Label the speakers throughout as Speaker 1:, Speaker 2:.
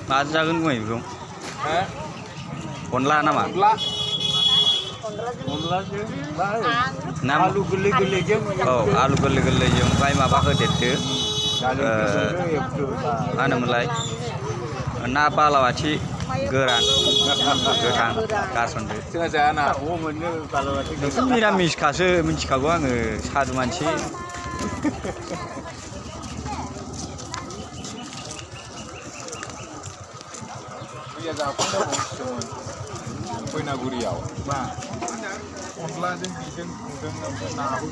Speaker 1: माजों जागोन गुमै बेखौ अनला नामा
Speaker 2: आलु गोरलै गोरलैजों
Speaker 1: औ आलु गोरलै गोरलैजों ओमफ्राय माबा होदेरदो मा होनोमोनलाय ना बालाबाथि गोरान गोथां गारसनदो
Speaker 2: जोंहा जायाना मोनो बालाबाथि
Speaker 1: नोंसोर मिरामिसखासो मिथिखागौ आङो सादु मानसि
Speaker 2: मैया जाफैनांगौमोन बैनागुरियाव मा अनलाजों बिजों संदों ओमफ्राय नाबो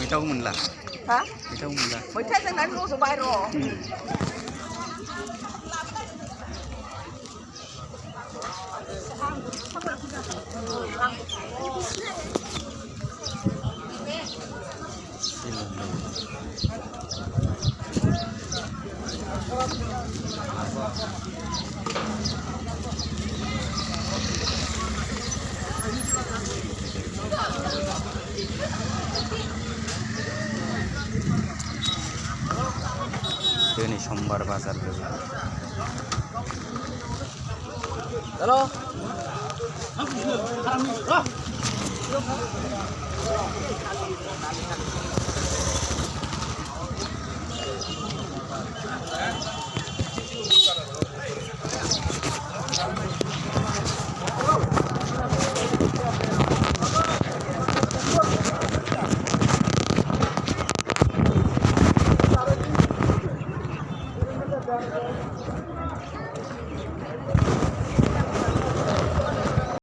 Speaker 1: मैथाखौ मोनला मैथाखौ मोनला
Speaker 3: मैथाजों नानै रज'बाय र'
Speaker 1: दिनै समबार बाजार लोगो